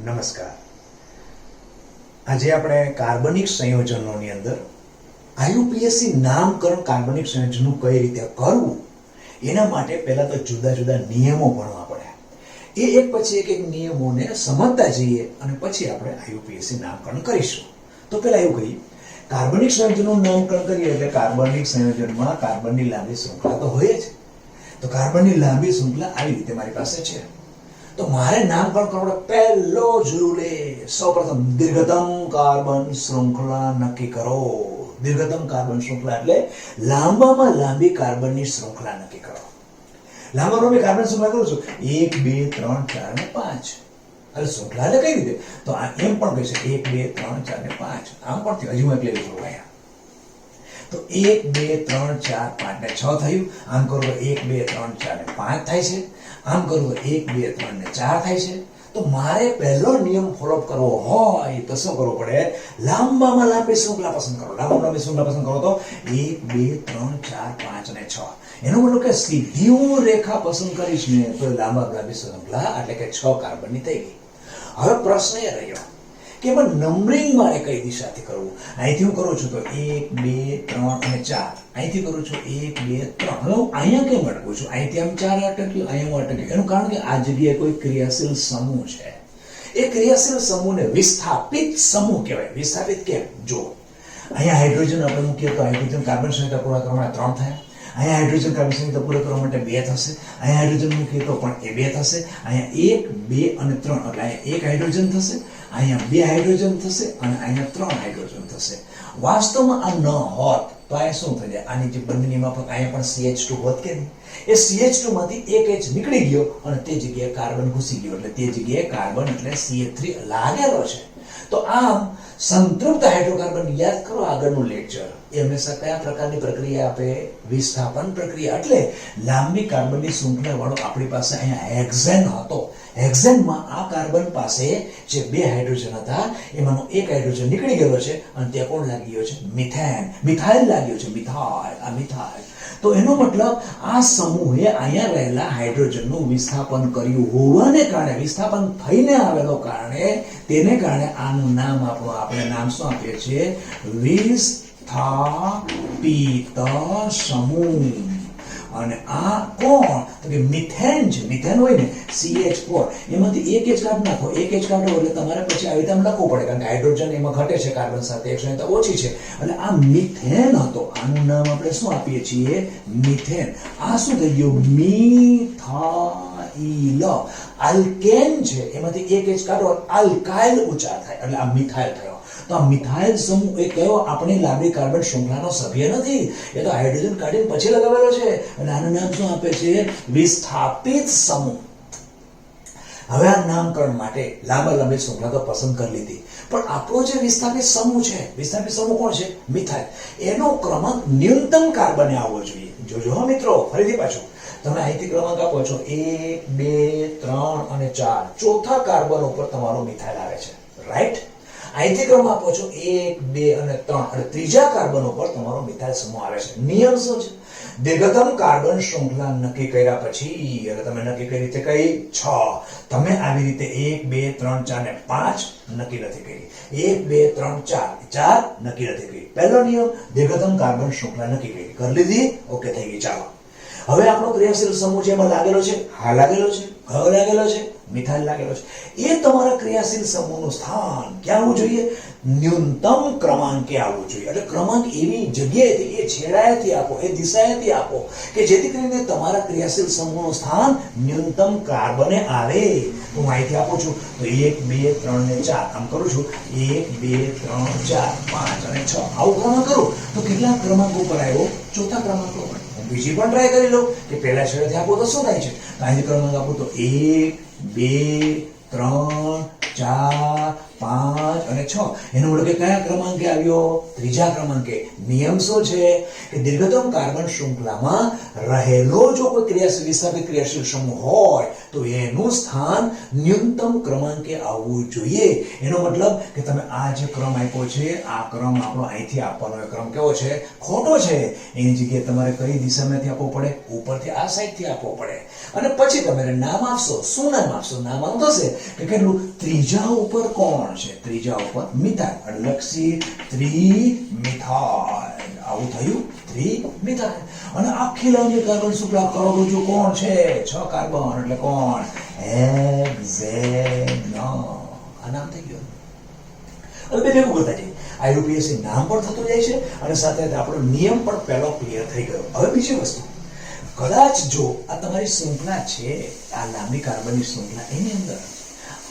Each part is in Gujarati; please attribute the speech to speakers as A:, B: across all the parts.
A: નમસ્કાર. આજે આપણે કાર્બનિક સંયોજનોની અંદર આઈયુપીએસસી નામકરણ કાર્બનિક સંયોજનનું કઈ રીતે કરવું એના માટે પહેલા તો જુદા જુદા નિયમો ભણવા પડે. એ એક પછી એક નિયમોને સમજતા જઈએ અને પછી આપણે આઈયુપીએસસી નામકરણ કરીશું. તો પહેલા એવું કહીએ, કાર્બનિક સંયોજનનું નામકરણ કરીએ એટલે કાર્બનિક સંયોજનમાં કાર્બનની લાંબી શૃંખલા તો હોય જ. તો કાર્બનની લાંબી શૃંખલા આવી રીતે મારી પાસે છે. તો મારે નામકરણ કરવાનો પહેલો જ રૂલ એ સૌપ્રથમ દીર્ઘતમ કાર્બન શૃંખલા નક્કી કરો. દીર્ઘતમ કાર્બન શૃંખલા એટલે લાંબામાં લાંબી કાર્બનની શૃંખલા નક્કી કરો. લાંબામાં લાંબી કાર્બન શૃંખલા કરું છું 1 2 3 4 અને 5. એટલે શૃંખલા એટલે કઈ રીતે? તો આ એમ પણ કહી છે 1 2 3 4 અને 5. આમ પણ હજી હું એટલે લખું અહીંયા. તો 1 2 3 4 5 ને 6 થયું. આમ કરું તો 1 2 3 4 ને 5 થાય છે. આમ કરું તો 1 2 3 ને 4 થાય છે. તો મારે પહેલો નિયમ ફોલો કરવો હોય તો શું કરવું પડે? લાંબામાં લાંબી શૃંખલા પસંદ કરો. લાંબામાં લાંબી શૃંખલા પસંદ કરો તો 1 2 3 4 5 અને 6. એનો મતલબ કે સીધી હું રેખા પસંદ કરીશ ને તો લાંબામાં લાંબી શૃંખલા એટલે કે 6 કાર્બનની થઈ ગઈ. હવે પ્રશ્ન એ રહ્યો કે એમાં નંબરિંગ મારે કઈ દિશાથી કરવું? અહીંથી હું કરું છું તો 1 2 3 અને 4. અહીંથી કરું છું 1 2 3. હવે હું અહીંયા કેમ અટકું છું? અહીંથી આમ 4 અટક્યું, અહીંયા હું અટક્યું. એનું કારણ કે આ જગ્યાએ કોઈ ક્રિયાશીલ સમૂહ છે. એ ક્રિયાશીલ સમૂહને વિસ્થાપિત સમૂહ કહેવાય. વિસ્થાપિત કેમ? જો અહીંયા હાઇડ્રોજન આપણે મૂકીએ તો હાઇડ્રોજન કાર્બન સંયુક્ત પૂરા કરવા માટે 3 થયા. અહીંયા હાઇડ્રોજન કાર્બન સંયુક્ત પૂરા કરવા માટે 2 થશે. અહીંયા હાઇડ્રોજન મૂકીએ તો પણ એ 2 થશે. અહીંયા 1 2 અને 3 એટલે અહીંયા 1 હાઇડ્રોજન થશે, અહીંયા 2 હાઇડ્રોજન થશે અને અહીંયા 3 હાઇડ્રોજન થશે. વાસ્તવમાં આ ન હોત તો આ શું થઈ જાય? આની જે બંનેની માફક અહીંયા પણ CH2 હોત કે નહીં? એ CH2 માંથી એક H નીકળી ગયો અને તે જગ્યાએ કાર્બન ઘૂસી ગયો એટલે તે જગ્યાએ કાર્બન એટલે CH3 લાગેલો છે. તો આમ સંતૃપ્ત હાઇડ્રોકાર્બન યાદ કરો આગળનું લેક્ચર. એ હંમેશા કયા પ્રકારની પ્રક્રિયા આપે? વિસ્થાપન પ્રક્રિયા. એટલે લાંબી કાર્બનની શૃંખલા વાળો આપણી પાસે અહીંયા હેક્ઝેન હતો. હેક્ઝેનમાં આ કાર્બન પાસે જે 2 હાઇડ્રોજન હતા એમાંનો એક હાઇડ્રોજન નીકળી ગયો છે અને ત્યાં કોણ લાગી ગયો છે? મિથેન. મિથાઇલ લાગ્યો છે. મિથાઇલ. આ મિથાઇલ. તો એનો મતલબ આ સમૂહે અહીંયા રહેલા હાઇડ્રોજનનું વિસ્થાપન કર્યું હોવાને કારણે, વિસ્થાપન થઈને આવેલો કારણે, તેને કારણે આનું નામ આપણે નામ શું આપીએ છીએ? વિસ્થાપિત સમૂહ. અને આ કોણ? તો કે મિથેન છે. મિથેન હોય ને CH4 એમાંથી એક H કાઢી નાખો. એક H કાઢો એટલે તમારે પછી આવી રીતે લખવું પડે કારણ કે હાઇડ્રોજન એમાં ઘટે છે કાર્બન સાથે, એક સંખ્યા ઓછી છે. એટલે આ મિથેન હતો. આનું નામ આપણે શું આપીએ છીએ? મિથેન. આ શું થઈ ગયું? મિથાઇલ. આલ્કેન છે એમાંથી એક H કાઢો આલ્કાઇલ ઉચ્ચાર થાય એટલે આ મિથાઇલ થયો. તો આ મિથાઇલ સમૂહ એ કયો? આપણી લાંબી કાર્બન શૃંખલાનો સભ્ય નથી. એ તો હાઇડ્રોજન કાઢીને પછી લગાવેલો છે અને આનું નામ શું આપે છે? વિસ્થાપિત સમૂહ. હવે આ નામકરણ માટે લાંબા લાંબી શૃંખલા તો પસંદ કરી લીધી, પણ આપણો જે વિસ્થાપિત સમૂહ છે, વિસ્થાપિત સમૂહ કોણ છે? મિથાઇલ. એનો ક્રમાંક ન્યૂનતમ કાર્બને આવવો જોઈએ. જોજો હો મિત્રો, ફરીથી પાછું તમે અહીંથી ક્રમાંક આપો છો 1 2 3 અને 4. ચોથા કાર્બન ઉપર તમારો મિથાઇલ આવે છે, રાઈટ? અહીંથી ક્રમ આપો છો 1 2 અને 3 અને ત્રીજા કાર્બન ઉપર તમારો મિથાઇલ સમૂહ આવે છે. નિયમ શું છે? દીર્ઘતમ કાર્બન શૃંખલા નક્કી કર્યા પછી એટલે તમે નક્કી કરી રીતે કઈ 6. તમે આવી રીતે 1 2 3 4 ને 5 નક્કી નથી કરી. 1 2 3 4 નક્કી નથી કરી. પહેલો નિયમ દીર્ઘતમ કાર્બન શૃંખલા નક્કી કરી. કરી લીધી? ઓકે, થઈ ગઈ. ચાલો હવે આપણો ક્રિયાશીલ સમૂહ છે એમાં લાગેલો છે. હા લાગેલો છે. કયો લાગેલો છે? મિથાઇલ લાગેલો છે. એ તમારા ક્રિયાશીલ સમૂહનું સ્થાન ક્યાં આવવું જોઈએ? ન્યૂનતમ ક્રમાંકે આવવું જોઈએ. એટલે ક્રમાંક એવી જગ્યાએથી, એ છેડાએથી આપો, એ દિશાએથી આપો કે જેથી કરીને તમારા ક્રિયાશીલ સમૂહનું સ્થાન ન્યૂનતમ કાર્બને આવે. હું અહીંથી આપું છું તો 1 2 3 ને 4. આમ કરું છું 1 2 3 4 5 અને 6. આવું ક્રમાંક કરું તો કેટલા ક્રમાંક ઉપર આવ્યો? ચોથા ક્રમાંક ઉપર. બીજી પણ ટ્રાય કરી લો કે પહેલા છેડેથી આપો તો શું થાય છે. તો અહીંથી ક્રમાંક આપો તો 1 2 3 4 5 અને 6. એનો મતલબ કે કયા ક્રમાંકે આવ્યો? ત્રીજા ક્રમાંકે. નિયમ શું છે કે દીર્ઘતમ કાર્બન શૃંખલામાં રહેલો જો કોઈ ક્રિયાશીલ વિસ્થાપિત ક્રિયાશીલ સમૂહ હોય તો એનું સ્થાન ન્યૂનતમ ક્રમાંકે આવવું જોઈએ. એનો મતલબ કે તમે આ જે ક્રમ આપ્યો છે, આ ક્રમ આપણો અહીંથી આપવાનો ક્રમ કેવો છે? ખોટો છે. એની જગ્યાએ તમારે કઈ દિશામાંથી આપવો પડે? ઉપરથી આ સાઈડથી આપવો પડે. અને પછી તમે નામ આપશો. શું નામ આપશો? નામ આમ થશે કે કેટલું? ત્રીજું ત્રીજા ઉપર કોણ છે? ત્રીજા ઉપર મિથાઇલ. એટલે લખી 3-મિથાઇલ. આવું થયું 3-મિથાઇલ. અને આખી લાઈનની કાર્બન શૃંખલા કરોડરજ્જુ કોણ છે? 6 કાર્બન. એટલે કોણ? હેક્ઝેનન. આ નામ થઈ ગયું. હવે બે ભેગું કરતા જઈએ. આઈયુપીએસી નામ પણ થતું જાય છે અને સાથે આપણો નિયમ પણ પહેલો ક્લિયર થઈ ગયો. હવે બીજી વસ્તુ, કદાચ જો આ તમારી શૃંખલા છે, આ લાંબી કાર્બનની શૃંખલા, એની અંદર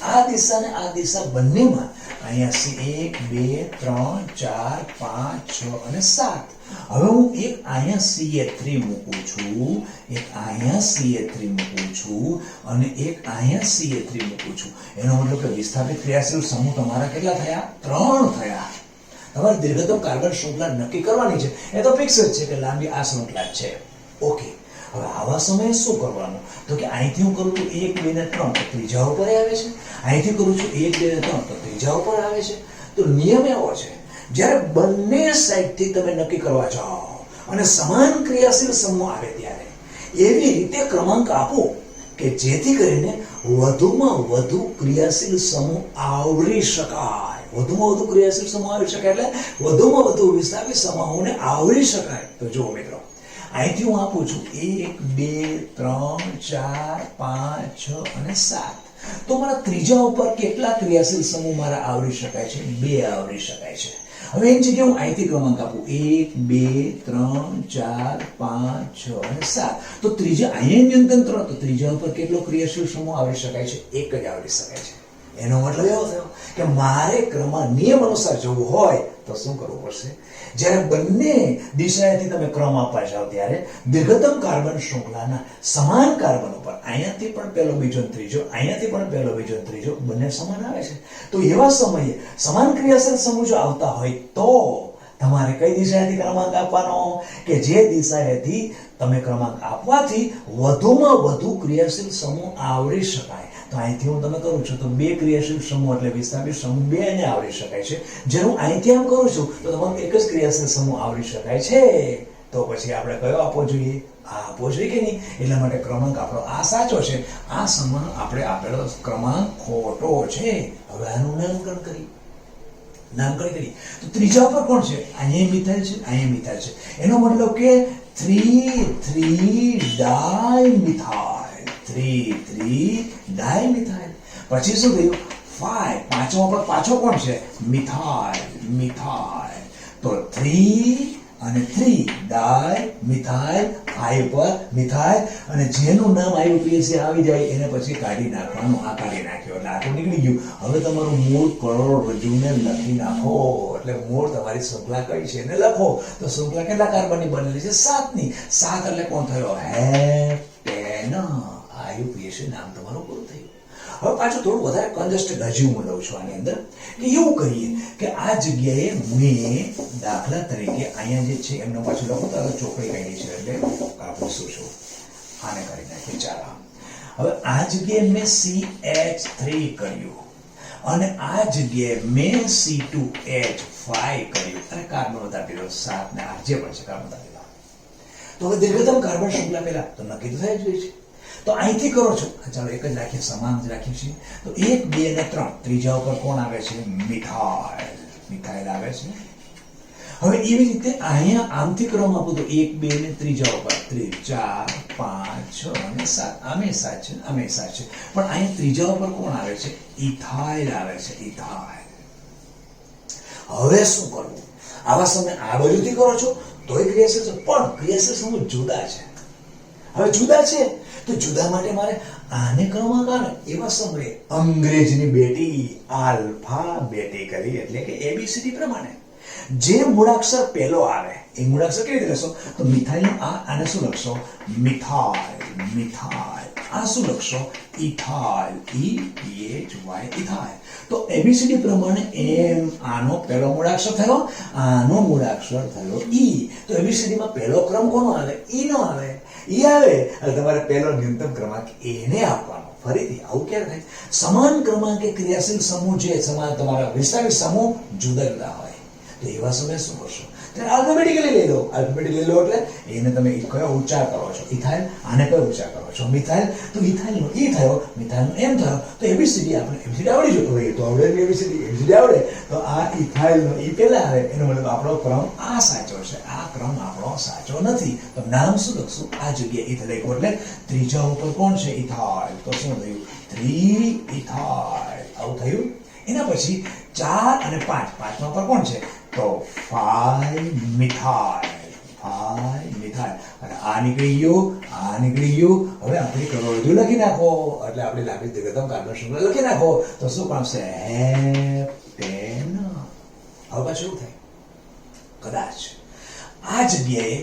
A: આ દિશા ને આ દિશા બંનેમાં અહીંયા 1 2 3 4 5 6 અને 7. હવે હું એક અહીંયા CH3 મૂકું છું, એક અહીંયા CH3 મૂકું છું અને એક અહીંયા CH3 મૂકું છું. એનો મતલબ કે વિસ્થાપિત ક્રિયાશીલ સમૂહ તમારા કેટલા થયા? 3 થયા. તમારે દીર્ઘતમ કાર્બન શૃંખલા નક્કી કરવાની છે. એ તો ફિક્સ જ છે કે લાંબી આ શૃંખલા છે. ઓકે, હવે આવા સમયે શું કરવાનું? તો કે અહીંથી હું કરું છું 1 2 ને 3 તો ત્રીજા ઉપર આવે છે. અહીંથી કરું છું 1 2 ને 3 તો ત્રીજા ઉપર આવે છે. તો નિયમ એવો છે, જ્યારે બંને સાઈડથી તમે નક્કી કરવા જાઓ અને સમાન ક્રિયાશીલ સમૂહ આવે ત્યારે એવી રીતે ક્રમાંક આપો કે જેથી કરીને વધુમાં વધુ ક્રિયાશીલ સમૂહ આવરી શકાય. વધુમાં વધુ ક્રિયાશીલ સમૂહ આવરી શકાય એટલે વધુમાં વધુ વિસ્થાપિત સમૂહોને આવરી શકાય. તો જુઓ મિત્રો, અહીંથી હું આપું છું 1 2 3 4 5 6 અને 7. તો મારા ત્રીજા ઉપર કેટલા ક્રિયાશીલ સમૂહ મારા આવરી શકાય છે? 2 આવરી શકાય છે. હવે એની જગ્યાએ હું અહીંથી ક્રમાંક આપું 1 2 3 4 5 6 અને 7. તો ત્રીજા અહીંયા ન્યૂનતમ 3, તો ત્રીજા ઉપર કેટલો ક્રિયાશીલ સમૂહ આવરી શકાય છે? 1 જ આવરી શકાય છે. એનો મતલબ એવો થયો કે મારે નિયમ અનુસાર જવું હોય તો શું કરવું પડશે? જ્યારે બંને દિશાએથી તમે ક્રમ આપવા જાઓ ત્યારે દીર્ઘતમ કાર્બન શૃંખલાના સમાન કાર્બન ઉપર અહીંયાથી પણ પહેલો બીજો ત્રીજો, અહીંયાથી પણ પહેલો બીજો ત્રીજો બંને સમાન આવે છે. તો એવા સમયે સમાન ક્રિયાશીલ સમૂહ જો આવતા હોય તો તમારે કઈ દિશાએથી ક્રમાંક આપવાનો? કે જે દિશાએથી તમે ક્રમાંક આપવાથી વધુમાં વધુ ક્રિયાશીલ સમૂહ આવરી શકાય. તો અહીંથી હું તમે કરું છું તો 2 ક્રિયાશીલ સમૂહ એટલે વિસ્થાપિત સમૂહ 2 ને આવરી શકાય છે. જ્યારે હું અહીંથી આમ કરું છું તો તમારે એક જ ક્રિયાશીલ સમૂહ આવરી શકાય છે. તો પછી આપણે કયો આપવો જોઈએ? આ આપવો જોઈએ કે નહીં? એટલા માટે ક્રમાંક આપણો આ સાચો છે, આ સમૂહ આપણે આપેલો ક્રમાંક ખોટો છે. હવે આનું નામકરણ કરી તો ત્રીજા પર કોણ છે? અહીંયા મિથાઇલ છે, અહીંયા મિથાઇલ છે. એનો મતલબ કે 3,3-ડાયમિથાઇલ. 3,3-ડાયમિથાઇલ. પછી શું થયું? 5. પાંચમા પર પાછો કોણ છે? મિથાઇલ. તો 3 અને 3-ડાયમિથાઇલ, 5 પર મિથાઇલ. અને જેનું નામ આઈયુપીએસી આવી જાય એને પછી કાઢી નાખવાનું. આ કાઢી નાખ્યો એટલે આટલું નીકળી ગયું. હવે તમારું મૂળ કરોડરજ્જુને લખી નાખો. એટલે મૂળ તમારી શૃંખલા કઈ છે એને લખો. તો શૃંખલા કેટલા કાર્બનની બનેલી છે? 7ની. 7 એટલે કોણ થયો? હેક્ટેન. આઈયુપીએસી નામ તમારું પૂરું થયું. હવે પાછું થોડું વધારે કન્જસ્ટેડ હજી હું લઉં છું આની અંદર કે એવું કહીએ કે આ જગ્યાએ મેં દાખલા તરીકે અહીંયા જે છે એમનો પાછું લખું તો ચોકડી કાઢી છે એટલે આપણે શું છું આને કરી નાખીએ. ચાલો, હવે આ જગ્યાએ મેં CH3 કર્યું અને આ જગ્યાએ મેં C2H5 કર્યું અને કાર્બન આપી દો 7 ને 8 જે પણ છે કાર્બન આપી દો. તો હવે દીર્ઘતમ કાર્બન શૃંખલા પહેલા તો નક્કી તો થઈ જ ગઈ છે. તો અહીંથી કરો છો, ચાલો એક જ રાખીએ, સમાન જ રાખીએ છીએ. તો 1 2 અને 3 ત્રીજા ઉપર કોણ આવે છે? મિથાઇલ આવે છે. હવે એવી રીતે અહીંયા આમથી ક્રમ આપું તો 1 2 ને ત્રીજા ઉપર 3 4 5 6 અને 7. આમે 7 છે, આમે 7 છે. પણ અહીંયા ત્રીજા ઉપર કોણ આવે છે? ઇથાઇલ આવે છે. ઇથાઇલ. હવે શું કરવું? આવા સમય આ બાજુથી કરો છો તોય ક્રિયાશીલ છે, પણ ક્રિયાશીલ સમૂહ જુદા છે. હવે જુદા છે તો જુદા માટે મારે આને ક્રમાંક આવે એવા સમયે અંગ્રેજીની બેટી આલ્ફાબેટી કરી એટલે કે ABCD પ્રમાણે જે મૂળાક્ષર પહેલો આવે એ મૂળાક્ષર કેવી રીતે લખશો? તો મિથાઇલ આને શું લખશો? મિથાઇલ. આ શું લખશો? ઇથાઇલ. ઇથાઇલ. તો ABCD પ્રમાણે એમ આનો પહેલો મૂળાક્ષર થયો, આનો મૂળાક્ષર થયો ઈ. તો ABCD માં પહેલો ક્રમ કોનો આવે? ઈ નો આવે. ઈ આવે એટલે તમારે પહેલો ન્યૂનતમ ક્રમાંક એને આપવાનો. ફરીથી આવું ક્યારે થાય? સમાન ક્રમાંકે ક્રિયાશીલ સમૂહ જે સમાન તમારા વિસ્તારિત સમૂહ જુદા જુદા હોય તો એવા સમયે શું કરશો? ત્યારે આલ્ફાબેટિકલી લઈ લો. આલ્ફાબેટિકલી લો એટલે એને તમે કયો ઉચ્ચાર કરો છો? ઇથાઇલ. આને કયો ઉચ્ચાર કરો છો? મિથાઇલ. તો ઇથાઇલનો ઈ થયો, મિથાઇલનો એમ થયો. તો એબીસીડી આપણે એબીસીડી આવડી જતો હોય તો આવડે ને એબીસીડી આવડે તો આ ઇથાઇલનો ઈ પહેલા આવે એનો મતલબ આપણો ક્રમ આ સાચો છે. આ ક્રમ આપણો સાચો નથી. તો નામ શું લખશું? આ જગ્યાએ ઇથાઇલ લખ્યું એટલે ત્રીજા ઉપર કોણ છે? ઇથાઇલ. તો શું થયું? 3 ઇથાઇલ. આવું થયું. એના પછી 4 અને 5. પાંચમા પર કોણ છે? તો 5 મિથાઇલ. 5 મિથાઇલ. અને આ નીકળી ગયું, આ નીકળી ગયું. હવે આપણે કરોડરજ્જુ લખી નાખો એટલે આપણે લાંબી દીર્ઘતમ કાર્બન શૃંખલા લખી નાખો તો શું પામશે? હેપ્ટેન. હવે પાછું એવું થાય કદાચ આ જગ્યાએ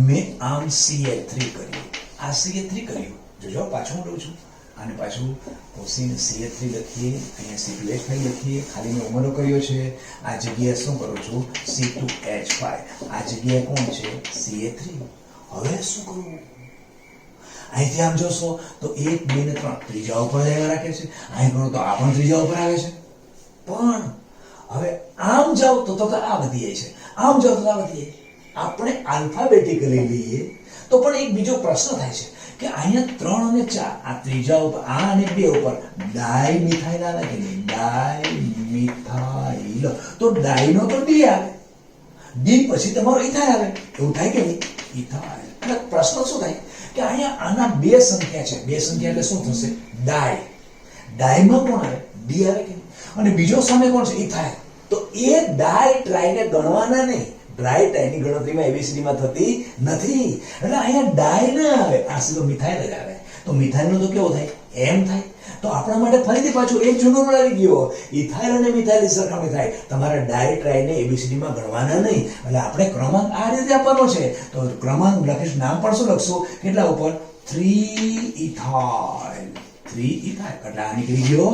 A: મેં આમ CH3 કર્યું, આ CH3 કર્યું. જોજો પાછું હું લઉં છું આને પાછું કોસીને CH3 લખીએ, અહીંયા C2H5 લખીએ, ખાલી મેં ઉમેરો કર્યો છે. આ જગ્યાએ શું કરું છું? C2H5. આ જગ્યાએ કોણ છે? CH3. હવે શું કરવું? અહીંથી આમ જોશો તો 1 2 ને 3 ત્રીજા ઉપર રાખે છે. અહીં કરો તો આ પણ ત્રીજા ઉપર આવે છે. પણ હવે આમ જાઓ તો આ વધી જાય છે, આમ જાઓ તો આ વધી જાય. આપણે આલ્ફાબેટિકલી લઈએ તો પણ એક બીજો પ્રશ્ન થાય છે કે અહીંયા 3 અને 4 આ ત્રીજા ઉપર, આ અને 2 ઉપર ડાઈ મિથાઇલ આવે કે નહીં? ડાઈ મિથાઇલ. તો ડાઈ નો તો ડી આવે, ડી પછી તમારો ઇથાઇલ આવે. એવું થાય કે નહીં? ઇથાઇલ. એટલે પ્રશ્ન શું થાય કે અહીંયા આના 2 સંખ્યા છે. 2 સંખ્યા એટલે શું થશે? ડાઈ. ડાઈમાં કોણ આવે? ડી આવે કે નહીં? અને બીજો સામે કોણ છે? ઇથાઇલ. તો એ ડાઈ ટ્રાઈને ગણવાના નહીં. ડ્રાય ટાઈની ગણતરીમાં એબીસીડી માં થતી નથી. એટલે અહીંયા ડાય ના આવે, આ સીધો મિથાઇલ જ આવે. તો મિથાઇલ નો તો કેવો થાય? એમ થાય. તો આપણા માટે ફરીથી પાછું એક જૂનો આવી ગયો. ઇથાઇલ અને મિથાઇલની સરખામણી થાય. તમારે ડાય ટ્રાયને એબીસીડી માં ગણવાના નહીં. એટલે આપણે ક્રમાંક આ રીતે આપવાનો છે. તો ક્રમાંક લખીશ, નામ પણ શું લખશું? કેટલા ઉપર? 3 ઇથાઇલ. 3 ઇથાઇલ એટલે આ નીકળી ગયો.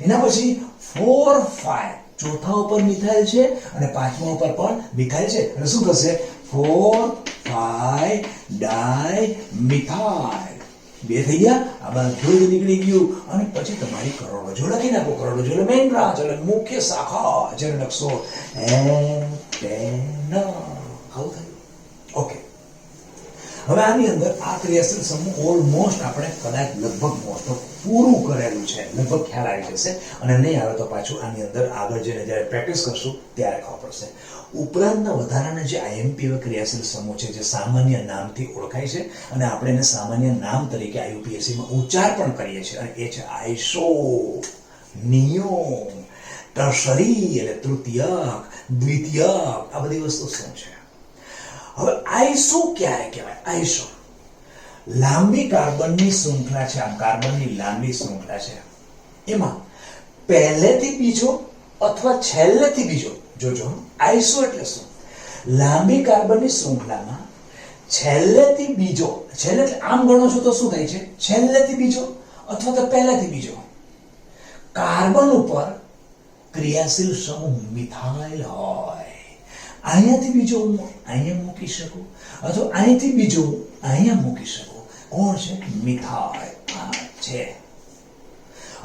A: એના પછી 4 5 ચોથા ઉપર મિથાઇલ છે અને પાંચમા ઉપર પણ મિથાઇલ છે. એટલે શું થશે? 4 5 ડાઈ મિથાઇલ. 2 થઈ ગયા. આ બધું જ નીકળી ગયું. અને પછી તમારી કરોડરજ્જુ લખી નાખો. કરોડરજ્જુ એટલે મેઇન બ્રાન્ચ એટલે મુખ્ય શાખા જેને લખશો હેપ્ટેન. આવું થયું. ઓકે. હવે આની અંદર આ ક્રિયાશીલ સમૂહ ઓલમોસ્ટ આપણે કદાચ લગભગ મોસ્ટ ઓફ પૂરું કરેલું છે. લગભગ ખ્યાલ આવી જશે. અને નહીં આવે તો પાછું આની અંદર આગળ જઈને જ્યારે પ્રેક્ટિસ કરશું ત્યારે ખબર પડશે. ઉપરાંતના વધારાના જે આઈએમપી ક્રિયાશીલ સમૂહ છે જે સામાન્ય નામથી ઓળખાય છે અને આપણે એને સામાન્ય નામ તરીકે આઈયુપીએસસીમાં ઉચ્ચાર પણ કરીએ છીએ અને એ છે આઈસો, નિયોમ, ટર્શરી એટલે તૃતીયક, દ્વિતીયક. આ બધી વસ્તુ શું છે? હવે આઈસો ક્યારે કહેવાય? આઈસો લાંબી કાર્બનની શૃંખલા છે. આમ કાર્બનની લાંબી શૃંખલા છે. એમાં પહેલેથી બીજો અથવા છેલ્લેથી બીજો. જોજો, આઈસો એટલે શું? લાંબી કાર્બનની શૃંખલામાં છેલ્લેથી બીજો, છેલ્લે એટલે આમ ગણો છો તો શું થાય છે? છેલ્લેથી બીજો અથવા તો પહેલેથી બીજો કાર્બન ઉપર ક્રિયાશીલ સમૂહ મિથાઇલ હોય. અહીંયાથી બીજો હું અહીંયા મૂકી શકું અથવા અહીંથી બીજો હું અહીંયા મૂકી શકું. કોણ છે? મિથાઇલ. આ છે.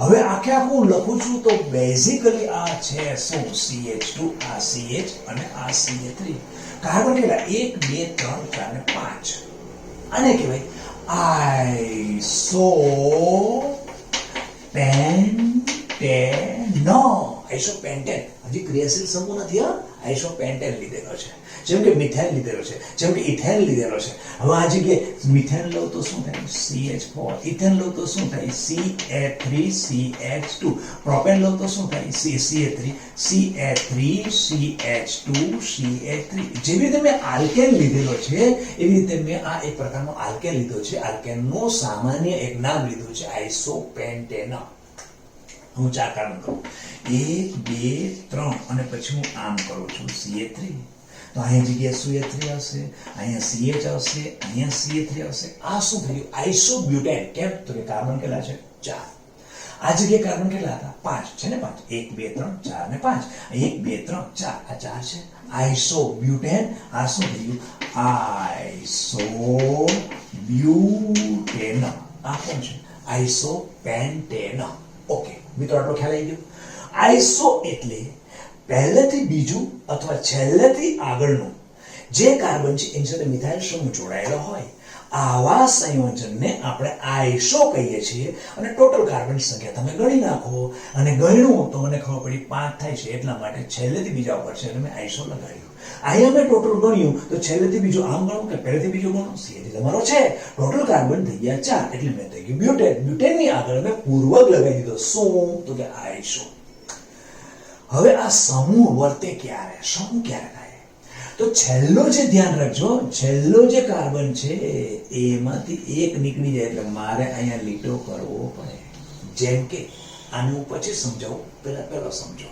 A: હવે આખે આખું હું લખું છું તો બેઝિકલી આ છે શું? CH2, આ CH અને આ CH3. કાર્બન કેટલા? 1 2 3 4 ને 5. આને કહેવાય આઇસોપેન્ટેન. આઇસોપેન્ટેન. હજી ક્રિયાશીલ સમૂહ નથી. હા, આઇસોપેન્ટેન લીધેલો છે. જેમ કે મિથાઇલ લીધેલો છે, જેમ કે ઇથેન લીધેલો છે. હવે આ જગ્યાએ મિથેન લઉં તો શું થાય? CH4. ઇથેન લઉં તો શું થાય? CH3CH2. પ્રોપેન લઉં તો શું થાય? CH3 CH2 CH3. જેવી રીતે મેં આલ્કેન લીધેલો છે એવી રીતે મેં આ એક પ્રકારનો આલ્કેન લીધો છે. આલ્કેનનું સામાન્ય એક નામ લીધું છે આઇસોપેન્ટેન. હું 4 કાર્બન કરું, 1 2 3 અને પછી હું આમ કરું છું CH3. તો અહીંયા જગ્યાએ CH3 આવશે, અહીંયા CH આવશે, અહીંયા CH3 આવશે. આ શું થયું? આઇસોબ્યુટેન. કેમ? તો કે કાર્બન કેટલા છે? 4. આ જગ્યાએ કાર્બન કેટલા હતા? 5 છે ને? 5 1 2 3 4 ને 5. 1 2 3 4 આ 4 છે. આઇસોબ્યુટેન. આ શું થયું? આઇસોબ્યુટેન. આ કોણ છે? આઇસોપેન્ટેન. ઓકે મિત્રો, આટલો ખ્યાલ આવી ગયો. આઇસો એટલે પહેલેથી બીજું અથવા છેલ્લેથી આગળનું જે કાર્બન છે એની સાથે મિથાઇલ સમૂહ જોડાયેલો હોય આવા સંયોજનને આપણે આઈસો કહીએ છીએ. અને ટોટલ કાર્બનની સંખ્યા તમે ગણી નાખો અને ગણ્યું તો મને ખબર પડી 5 થાય છે, એટલા માટે છેલ્લેથી બીજા ઉપર છે એટલે મેં આઈસો લગાડ્યું. અહીંયા મેં ટોટલ ગણ્યું તો છેલ્લેથી બીજું આમ ગણું કે પહેલેથી બીજું ગણું, સીએથી તમારો છે ટોટલ કાર્બન થઈ ગયા 4 એટલે મેં થઈ ગયું બ્યુટેન. બ્યુટેનની આગળ મેં પૂર્વક લગાવી દીધો શું તો કે આઈસો. હવે આ સમૂહ વર્તે ક્યારે, સમૂહ ક્યારે થાય તો છેલ્લો જે ધ્યાન રાખજો, છેલ્લો જે કાર્બન છે એમાંથી એક નીકળી જાય એટલે મારે અહીંયા લીટો કરવો પડે. જેમ કે આને હું પછી સમજાવું, પહેલા સમજો.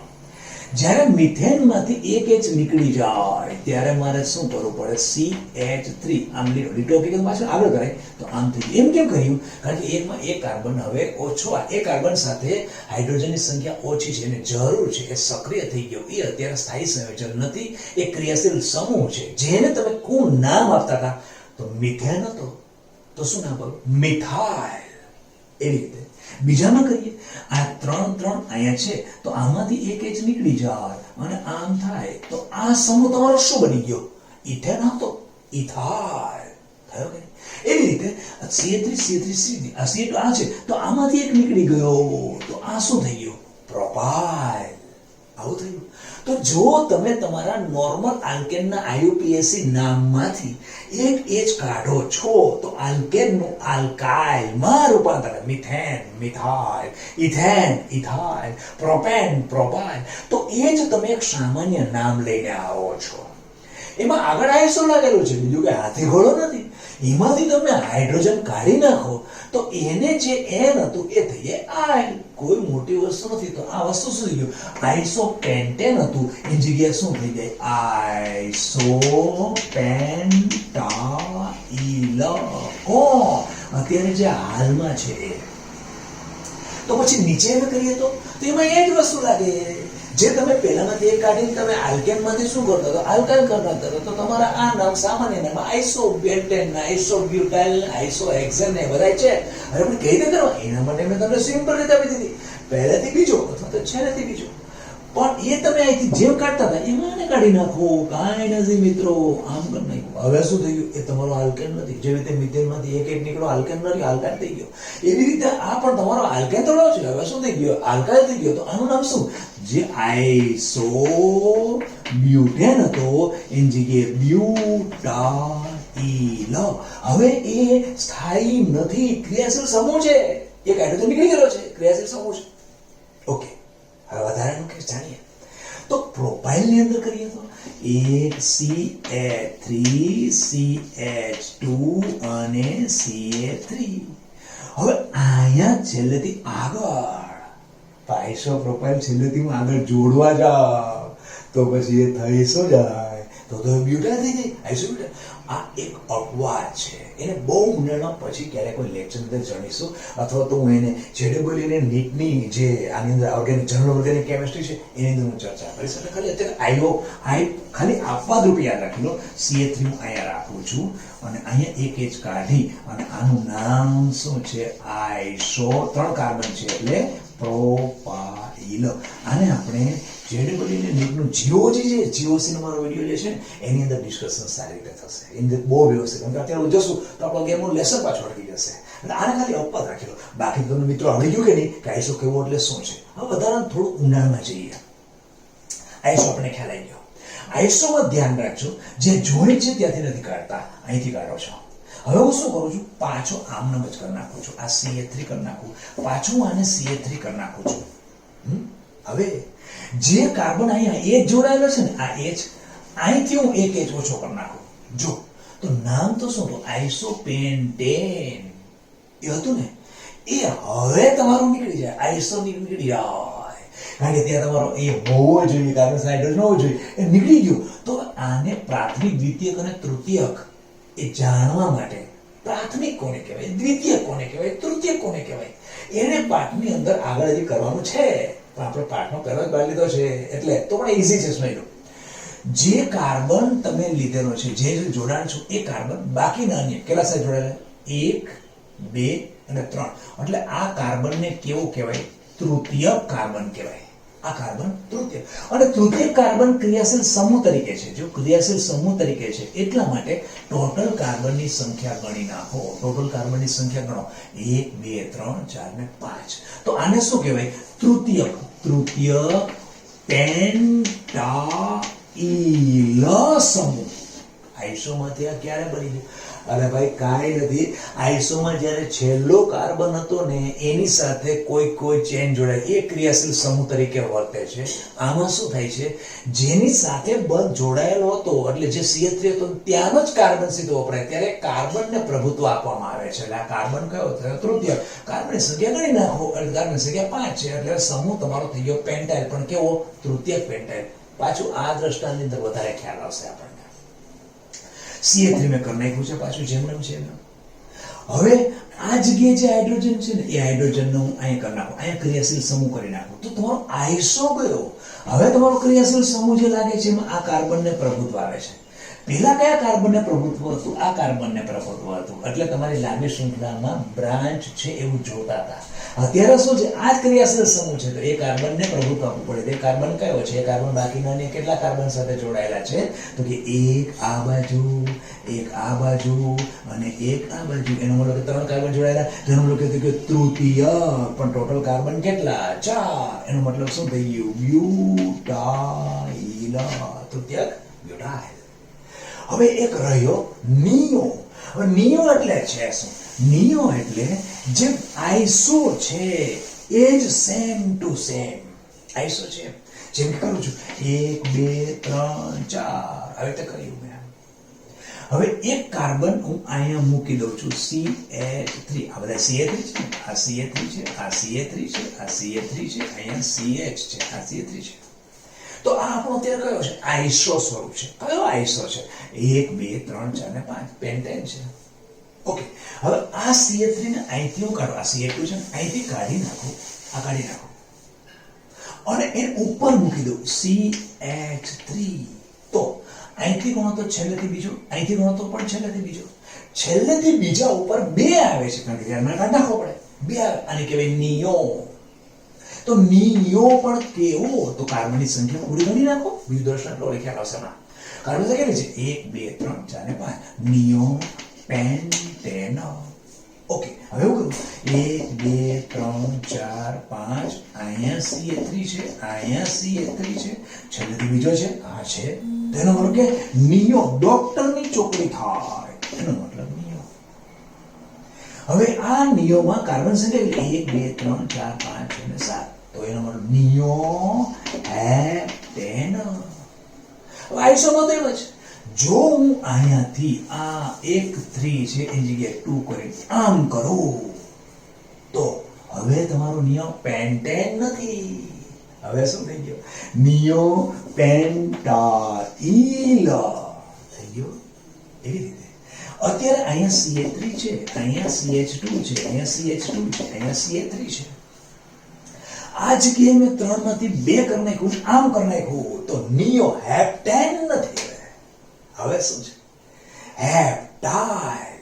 A: જ્યારે મિથેનમાંથી એક H નીકળી જાય ત્યારે મારે શું કરવું પડે, CH3 આમ લીટો હકીકત પાછળ આગળ કરાય તો આમ થઈ ગયું. એમ કેમ કહ્યું, કારણ કે એકમાં એક કાર્બન હવે ઓછો, એ કાર્બન સાથે હાઇડ્રોજનની સંખ્યા ઓછી છે અને જરૂર છે એ સક્રિય થઈ ગયો. એ અત્યારે સ્થાયી સંયોજન નથી, એ ક્રિયાશીલ સમૂહ છે. જેને તમે કોણ નામ આપતા હતા તો મિથેન હતો, તો શું નામ આપ્યું, મિથાઇલ. એવી રીતે બીજામાં કરીએ, આ 3 અહીંયા છે તો આમાંથી એક H નીકળી જાય અને આમ થાય તો આ સમૂહ તમારો શું બની ગયો, ઇથેન હતો, ઇથાઇલ થયો કે. એવી રીતે CH3 આ C2 આ છે તો આમાંથી એક નીકળી ગયો તો આ શું થઈ ગયું, પ્રોપાઇલ. આવું થયું. તો જો તમે તમારા નોર્મલ આલ્કેનના IUPAC નામમાંથી એક H કાઢો છો તો આલ્કેનનું આલ્કાઇલમાં રૂપાંતર, methane, methyl, ethane, ethyl, propane, propyl. તો એ જ તમે એક સામાન્ય નામ લઈને આવો છો. એમાં આગળ આઈસો લાગેલું છે, બીજું કે હાથી ઘોડો નથી. એમાંથી તમે હાઇડ્રોજન કાઢી નાખો તો એને જે N હતું એ થઈ જાય આયન. કોઈ મોટી વસ્તુ નથી. તો આ વસ્તુ શું થઈ ગયું, આઈસો પેન્ટેન હતું એની જગ્યાએ શું થઈ જાય, આઈસો પેન્ટાઇલ. અત્યારે જે હાલમાં છે એ. તો પછી નીચે કરીએ તો એમાં એ જ વસ્તુ લાગે જે તમે પહેલામાંથી એક કાઢીને તમે આલ્કેનમાંથી શું કરતા હતા, આલ્કાઇલ કરતા હતા. તો તમારા આ નામ સામાન્ય નામ isopentane, isobutyl, isohexane ને બધા છે. અરે પણ કઈ રીતે કરવા, એના માટે મેં તમને સિમ્પલ રીતે આપી દીધી, પહેલેથી બીજો અથવા તો છેલ્લેથી બીજો. પણ એ તમે અહીંથી જેમ કાઢતા હતા એમાં આને કાઢી નાખો, કાંઈ નથી મિત્રો, આમ કરી નાખ્યું. હવે શું થઈ ગયું, એ તમારો આલ્કેન નથી. જે રીતે મિથેનમાંથી એક નીકળો આલ્કેન નથી, આલ્કાઇલ થઈ ગયો. એવી રીતે આ પણ તમારો આલ્કેન થોડો છે, હવે શું થઈ ગયો, આલ્કાઇલ થઈ ગયો. તો આનું નામ શું, જે આઈસો બ્યુટેન હતો એની જગ્યાએ બ્યુટાઇલ. હવે એ સ્થાયી નથી, ક્રિયાશીલ સમૂહ છે. એક હાઇડ્રોજન નીકળી ગયેલો છે, ક્રિયાશીલ સમૂહ છે. ઓકે, હવે વધારાનું કે જાણીએ તો પ્રોપાઇલ ની અંદર કરીએ તો એક CH3 CH2 અને CH3. હવે અહીંયા છેલ્લેથી આગળ આઈસો પ્રોપાઇલ છેલ્લેથી હું આગળ જોડવા જાઉં તો પછી એ થઈ શું જાય, તો બ્યુટાઇલ થઈ જાય, આઈસો બ્યુટાઇલ. આ એક અપવાદ છે, એને બહુ ઊંડાણમાં પછી ક્યારેક કોઈ લેક્ચર અંદર જાણીશું, અથવા તો હું એને JEE ને નીટની જે આની અંદર ઓર્ગેનિક જનરલ ઓર્ગેનિક કેમિસ્ટ્રી છે એની અંદર હું ચર્ચા કરીશ. એટલે ખાલી અત્યારે ખાલી આપવાદ રૂપે યાદ રાખી લો. CH3 હું અહીંયા રાખું છું અને અહીંયા એક H કાઢી અને આનું નામ શું છે, આઈસો, 3 કાર્બન છે એટલે પ્રોપાઇલ. આને આપણે JEE ને નીટનું GOG છે, GOC નો મારો વિડિયો જે છે એની અંદર ડિસ્કશન સારી રીતે થશે. એની અંદર બહુ વ્યવસ્થિત, કારણ કે અત્યારે જશું તો આપણો ગેમનું લેસન પાછળ અટકી જશે. એટલે આને ખાલી અપવાદ રાખી લો. બાકી તમને મિત્રો આવડી ગયું કે નહીં કે આઈસો કેવો એટલે શું છે. હવે વધારે થોડું ઊંડાણમાં જઈએ. આઈસો આપણે ખ્યાલ આવી ગયો. આઈસોમાં ધ્યાન રાખજો, જે જોઈન્ટ છે ત્યાંથી નથી કાઢતા, અહીંથી કાઢો છો. હવે હું શું કરું છું, પાછો આમનામ જ કરી નાખું છું. આ CH3 કરી નાખું, પાછું આને CH3 કરી નાખું છું. હવે જે કાર્બન અહીંયા H જોડાયેલો છે ને, આ H અહીંથી હું એક H ઓછો કરી નાખું. જો તો નામ તો શું હતું, આઈસોપેન્ટેન એ હતું ને, એ હવે તમારું નીકળી જાય, આઈસો નીકળી જાય. કારણ કે ત્યાં તમારો એ હોવો જોઈએ, કાર્બન હાઇડ્રોજન હોવો જોઈએ, એ નીકળી ગયું. તો આને પ્રાથમિક, દ્વિતીયક અને તૃતીયક એ જાણવા માટે પ્રાથમિક કોને કહેવાય, દ્વિતીયક કોને કહેવાય, તૃતીયક કોને કહેવાય, એને પાઠની અંદર આગળ હજી કરવાનું છે. પણ આપણે પાઠનો પહેલો જ ભાગ લીધો છે એટલે તો પણ ઈઝી છે સમજો. જે કાર્બન તમે લીધેલો છે, જે જોડાણ છો એ કાર્બન બાકીના અન્ય કેટલા સાથે જોડાયેલા, 1 2 અને 3. એટલે આ કાર્બનને કેવો કહેવાય, તૃતીયક કાર્બન કહેવાય. આ કાર્બન તૃતીયક. અને તૃતીયક કાર્બન ક્રિયાશીલ સમૂહ તરીકે છે. જો ક્રિયાશીલ સમૂહ તરીકે છે એટલા માટે ટોટલ કાર્બનની સંખ્યા ગણી નાખો. ટોટલ કાર્બનની સંખ્યા ગણો 1 2 3 4 ને 5. તો આને શું કહેવાય? તૃતીયક. તૃતીયક પેન્ટાઇલ સમૂહ. આઈસોમાંથી આ ક્યારે બની ગયું? અરે ભાઈ કાંઈ નથી. આઈસોમાં જ્યારે છેલ્લો કાર્બન હતો ને એની સાથે કોઈ ચેન જોડાય એ ક્રિયાશીલ સમૂહ તરીકે વર્તે છે. આમાં શું થાય છે? જેની સાથે બંધ જોડાયેલો હતો એટલે જે CH3 હતો ત્યાંનો જ કાર્બન સીધો વપરાય ત્યારે કાર્બનને પ્રભુત્વ આપવામાં આવે છે. એટલે આ કાર્બન કયો થયો? તૃતીયક. કાર્બનની સંખ્યા ગણી નાખો એટલે કાર્બનની સંખ્યા 5 છે એટલે સમૂહ તમારો થઈ ગયો પેન્ટાઇલ. પણ કેવો? તૃતીયક પેન્ટાઇલ. પાછું આ દ્રષ્ટાંતની અંદર વધારે ખ્યાલ આવશે આપણને. CH3 મેં કરી નાખ્યું છે પાછું જેમનું છે એમ. હવે આ જગ્યાએ જે હાઇડ્રોજન છે ને એ હાઇડ્રોજનનો હું અહીંયા કરી નાખું. અહીંયા ક્રિયાશીલ સમૂહ કરી નાખું તો તમારો આઈસો ગયો. હવે તમારો ક્રિયાશીલ સમૂહ જે લાગે છે એમાં આ કાર્બનને પ્રભુત્વ આવે છે. પહેલા કયા કાર્બનને પ્રભુત્વ હતું? આ કાર્બનને પ્રભુત્વ હતું. એટલે તમારી લાંબી શૃંખલામાં બ્રાન્ચ છે એવું જોતા હતા. અત્યારે શું છે? આ જ ક્રિયાશીલ સમૂહ છે તો એ કાર્બનને પ્રભુત્વ આપવું પડે. એ કાર્બન કયો છે? એ કાર્બન બાકીના ને કેટલા કાર્બન સાથે જોડાયેલા છે? તો કે એક આ બાજુ, એક આ બાજુ અને એક આ બાજુ. એનો મતલબ કે 3 કાર્બન જોડાયેલા. એનો મતલબ કે તૃતીયક. પણ ટોટલ કાર્બન કેટલા? 4. એનો મતલબ શું થઈ ગયું? બ્યુટાઇલ. તૃતીયક બ્યુટાઇલ. હવે એક રહ્યો નિયો. હવે નિયો એટલે છે શું? નિયો એટલે જે આઈસો છે એ જ સેમ ટુ સેમ આઈસો છે. જેમ કરું છું 1 2 3 4 આવી રીતે કર્યું મેં. હવે એક કાર્બન હું અહીંયા મૂકી દઉં છું CH3. આ બધા CH3 છે. આ CH3 છે. આ CH3 છે. આ CH3 છે. અહીંયા CH છે. આ CH3 છે. તો આ આપણો અત્યારે કયો છે? આઈસો સ્વરૂપ છે. કયો આઈસો છે? 1 2 3 4 ને 5 પેન્ટેન છે. ઓકે. હવે આ CH3 ને અહીંથી હું કાઢું. આ CH2 છે ને અહીંથી કાઢી નાખું. આ કાઢી નાખું અને એને ઉપર મૂકી દઉં CH3. તો અહીંથી ગણો તો છેલ્લેથી બીજો, અહીંથી ગણો તો પણ છેલ્લેથી બીજો. છેલ્લેથી બીજા ઉપર 2 આવે છે કારણ કે ધ્યાનમાં કાઢ નાખવો પડે. 2 આવે. આને કહેવાય નિયો. તો નિયો પણ કેવો? તો કાર્બનની સંખ્યા પૂરી ગણી નાખો. બીજું દ્રષ્ટાંત લો ખ્યાલ આવશે ના. કાર્બન કેટલી છે? 1 2 3 4 ને 5. Neo pentane. ઓકે. હવે હું કરું 1 2 3 4 5. અહીંયા CH3 છે. અહીંયા CH3 છે. છેલ્લેથી બીજો છે. આ છે. તેનો મતલબ કે નિયો ડોક્ટરની ચોકડી થાય. એનો મતલબ નિયો. હવે આ નિયોમાં કાર્બન સંખ્યા 1 2 3 4 5 6 ને 7. તો એનો મતલબ નિયો હેપ્ટેન. આઈસોમાં તો એમ જ. જો હું અહીંયાથી આ 1 3 છે એની જગ્યાએ 2 કરી આમ કરું તો હવે તમારો નિયો પેન્ટેન નથી. હવે શું થઈ ગયો? નિયો પેન્ટાઇલ થઈ ગયો. એવી રીતે અત્યારે અહીંયા CH3 છે, અહીંયા CH2 છે, અહીંયા CH2 છે, અહીંયા CH3 છે. આ જગ્યાએ મેં 3 માંથી 2 કરી નાખ્યું, આમ કરી નાખ્યું તો નિયો હેપ્ટેન નથી. હવે શું છે? હેપ્ટાઇલ.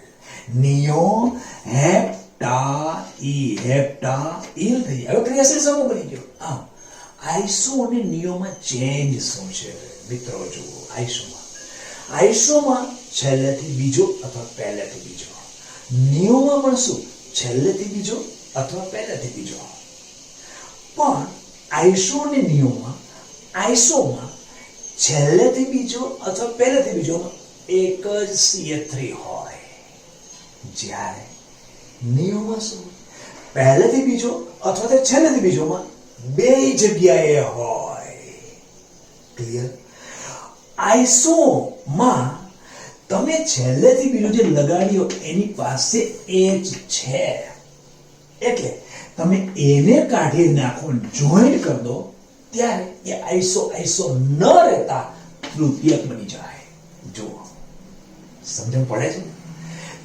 A: નિયો હેપ્ટાઇલ. હેપ્ટાઇલ થઈ. હવે ક્રિયાશીલ સમૂહ બની ગયો. આમ આઈસો અને નિયોમાં ચેન્જ શું છે મિત્રો? જુઓ આઈસોમાં છેલ્લેથી બીજો અથવા પહેલેથી બીજો. નિયોમાં પણ શું? છેલ્લેથી બીજો અથવા પહેલેથી બીજો. પણ આઈસો અને નિયોમાં છેલ્લેથી બીજો અથવા પહેલેથી બીજો એક જ CH3 હોય. જ્યારે નિયોમાં શું? પહેલેથી બીજો અથવા તો છેલ્લેથી બીજોમાં 2 જગ્યાએ હોય. ક્લિયર? આઈસોમાં તમે છેલ્લેથી બીજો જે લગાડ્યો એની પાસે એ જ છે એટલે તમે એને કાઢી નાખો, જોઈન્ટ કરી દો ત્યારે એ આઈસો ન રહેતા તૃતીયક બની જાય. જુઓ સમજણ પડે છે?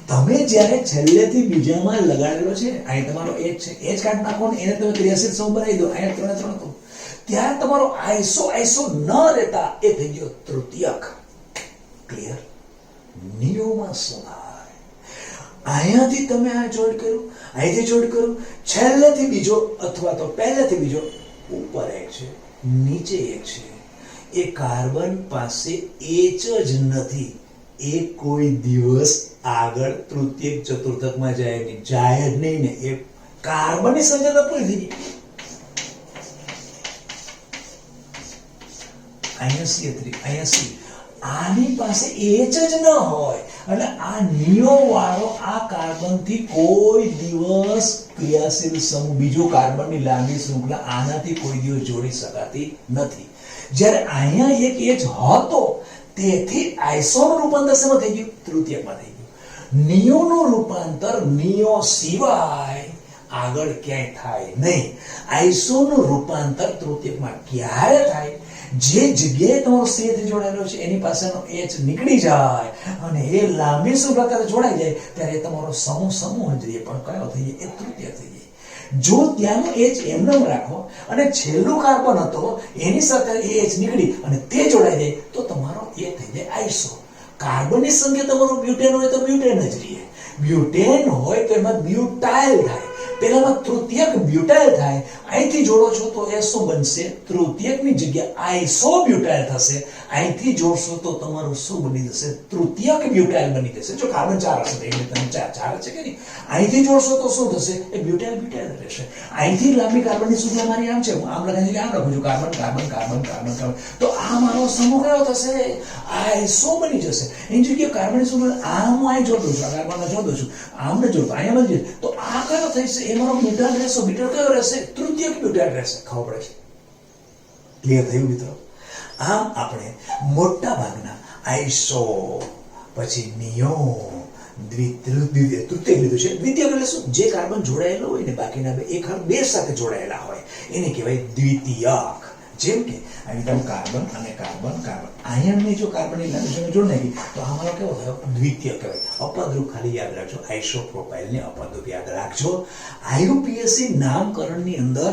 A: તમે જ્યારે છેલ્લેથી બીજામાં લગાડેલો છે, અહીં તમારો એ જ છે, એ જ કાઢી નાખો ને એને તમે ક્રિયાશીલ સમૂહ બનાવી દો. અહીંયા 3 હતો ત્યારે તમારો આઈસો ન રહેતા એ થઈ ગયો તૃતીયક. ક્લિયર? નિયોમાં શું થાય? અહીંયાથી તમે આ જોઈન્ટ કર્યું, અહીંથી જોઈન્ટ કર્યું, છેલ્લેથી બીજો અથવા તો પહેલેથી બીજો ઉપર એક છે, નીચે એક છે. એ કાર્બન પાસે H જ નથી. એ કોઈ દિવસ આગળ તૃતીયક ચતુર્થકમાં જાય નહીં, જાય જ નહીં ને. એ કાર્બનની સંખ્યા પૂરી થઈ ગઈ. અહીંયા C3, અહીંયા C. આની પાસે H જ ન હોય એટલે આ નિયો વાળો આ કાર્બન થી કોઈ દિવસ ક્રિયાશીલ સમૂહ, બીજો કાર્બનની લાંબી શૃંખલા આનાથી કોઈ દિવસ જોડી શકાતી નથી. જ્યારે અહીંયા એક H હતો તેથી આઈસોનું રૂપાંતર શેમાં થઈ ગયું? તૃતીયકમાં થઈ ગયું. નિયોનું રૂપાંતર નિયો સિવાય આગળ ક્યાંય થાય નહીં. આઈસોનું રૂપાંતર તૃતીયકમાં ક્યારે થાય? જે જગ્યાએ તમારો C3 જોડાયેલો છે એની પાસેનો H નીકળી જાય અને એ લાંબી શૃંખલા જોડાઈ જાય ત્યારે તમારો સમૂહ જ રહીએ, પણ કયો થઈ જાય? એ તૃતીય થઈ જાય. જો ત્યાંનો H એમને રાખો અને છેલ્લું કાર્બન હતો એની સાથે એ H નીકળી અને તે જોડાઈ જાય તો તમારો એ થઈ જાય આઈસો. કાર્બનની સંખ્યા તમારો બ્યુટેન હોય તો બ્યુટેન જ રહે, બ્યુટેન હોય તો એમાં બ્યુટાઇલ થાય. પહેલામાં તૃતીયક બ્યુટાઇલ થાય. અહીંથી જોડો છો તો એ શું બનશે? તૃતીયકની જગ્યા આઈસો બ્યુટાઇલ થશે. અહીંથી જોડશો તો તમારું શું બની જશે? તૃતીયક બ્યુટાઇલ બની જશે. જો કાર્બન 4 હશે તો એટલે તમે 4 છે કે નહીં? અહીંથી જોડશો તો શું થશે? એ બ્યુટાઇલ રહેશે. અહીંથી લાંબી કાર્બનની શૃંખલા મારી આમ છે, હું આમ લખાય છે, આમ લખું છું, carbon carbon carbon carbon carbon. તો આ મારો સમૂહ કયો થશે? આઈસો બની જશે. એની જગ્યાએ કાર્બનની શૃંખલા આમ હું અહીં જોડું છું, આ કાર્બનને જોડું છું, આમને જોડું, અહીંયા બની જશે. તો આ કયો થશે? એ મારો બ્યુટાઇલ રહેશે. બ્યુટાઇલ કયો રહેશે? તૃતીયક બ્યુટાઇલ રહેશે. ખબર પડે છે? ક્લિયર થયું મિત્રો? આમ આપણે મોટા ભાગના આઈસો, પછી નિયો, તૃતીયક લીધું છે. દ્વિતીયક એટલે શું? જે કાર્બન જોડાયેલો હોય ને બાકીના બે સાથે જોડાયેલા હોય એને કહેવાય દ્વિતીયક. જેમ કે અહીં તમે કાર્બન અને કાર્બન કાર્બન આયનને જો કાર્બનની લાંબી જોડ નાખી તો આમાં કેવો થયો? દ્વિતીયક કહેવાય. અપદ્રુપ ખાલી યાદ રાખજો, આઇસોપ્રોપાઇલને અપદ્રુપ યાદ રાખજો. આઈયુપીએસસી નામકરણની અંદર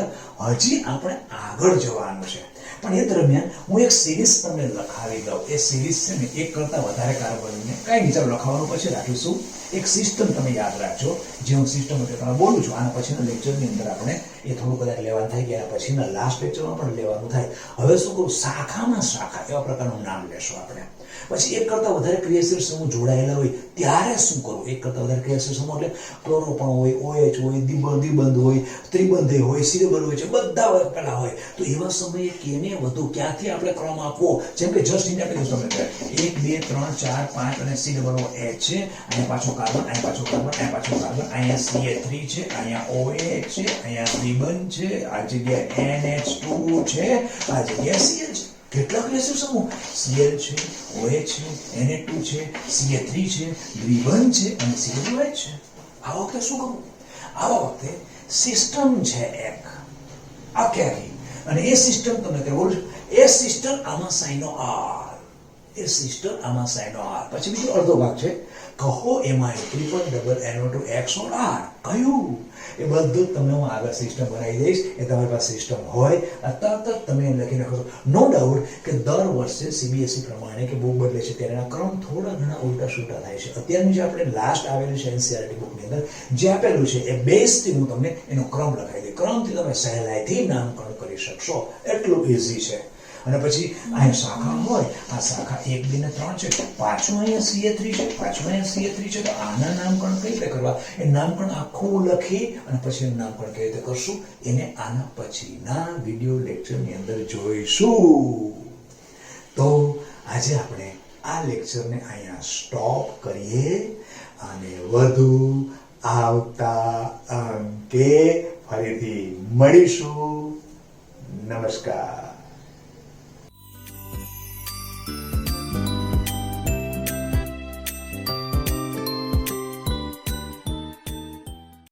A: હજી આપણે આગળ જવાનું છે, પણ એ દરમિયાન હું એક સિરીઝ તમને લખાવી દઉં. એ સિરીઝ છે ને એક કરતા વધારે કાર્બનને કઈ નહીં, ચાલો લખાવાનું પછી રાખીશું. એક સિસ્ટમ તમે યાદ રાખજો, જે હું સિસ્ટમ તમે બોલું છું. આના પછીના લેક્ચરની અંદર આપણે એ થોડું કદાચ લેવાનું થાય કે એના પછીના લાસ્ટ લેક્ચરમાં પણ લેવાનું થાય. હવે શું કરું? શાખામાં શાખા એવા પ્રકારનું નામ લેશું આપણે. પછી એક કરતા વધારે ક્રિયાશીલ સમૂહ જોડાયેલા હોય ત્યારે શું કરવું? એક કરતા વધારે ક્રિયાશીલ સમૂહ એટલે ક્લોરોપણ હોય, OH હોય, દ્વિબંધ હોય, ત્રિબંધ હોય, સિરેબલ હોય છે, બધા પેલા હોય. તો એવા સમયે કેને વધુ ક્યાંથી આપણે ક્રમ આપવો? જેમ કે જસ્ટ ઇન્ડિયા આપી દઉં તમને 1 2 3 4 5 અને સિરેબલ H છે, અહીંયા પાછો કાર્બન, અહીંયા પાછો કાર્બન, અહીંયા પાછો કાર્બન, અહીંયા Ca3 છે, અહીંયા OH છે, અહીંયા દ્વિબંધ છે, આ જગ્યાએ NH2 છે, આ જગ્યાએ Cl છે. કેટલા ક્રિયાશીલ સમૂહ? Cl છે, OH છે, Na2 છે, Ca3 છે, દ્વિબંધ છે અને COH છે. આ વખતે શું કરવું? આ વખતે સિસ્ટમ છે એક આખી, અને એ સિસ્ટમ તમને બોલું છું, એ સિસ્ટમ આમાં સાઈનો R, એ સિસ્ટમ આમાં સાઈનો R. પછી બીજો અડધો ભાગ છે, કહો એમાં triple double NO2 XOR R. કયું? એ બધું તમને હું આગળ સિસ્ટમ બનાવી દઈશ. એ તમારી પાસે સિસ્ટમ હોય તરત જ તમે લખી નાખો. નો ડાઉટ કે દર વર્ષે CBSE પ્રમાણે કે બુક બદલે છે ત્યારે ક્રમ થોડા ઘણા ઉલટા સુલટા થાય છે. અત્યારની જે આપણે લાસ્ટ આવેલું છે NCERT બુકની અંદર જે આપેલું છે એ બેઝથી હું તમને એનો ક્રમ લખાવી દઈશ. ક્રમથી તમે સહેલાઈથી નામકરણ કરી શકશો, એટલું ઇઝી છે. અને પછી અહીંયા શાખા હોય, આ શાખા 1 2 ને 3 છે, પાછું અહીંયા Ca3 છે, પાછું અહીંયા Ca3 છે. તો આના નામકરણ કઈ રીતે કરવા? એ નામકરણ આખું લખી અને પછી એનું નામકરણ કઈ રીતે કરશું એને આના પછીના વિડિયો લેક્ચરની અંદર જોઈશું. તો આજે આપણે આ લેક્ચરને અહીંયા સ્ટોપ કરીએ અને વધુ આવતા અંકે ફરીથી મળીશું. નમસ્કાર.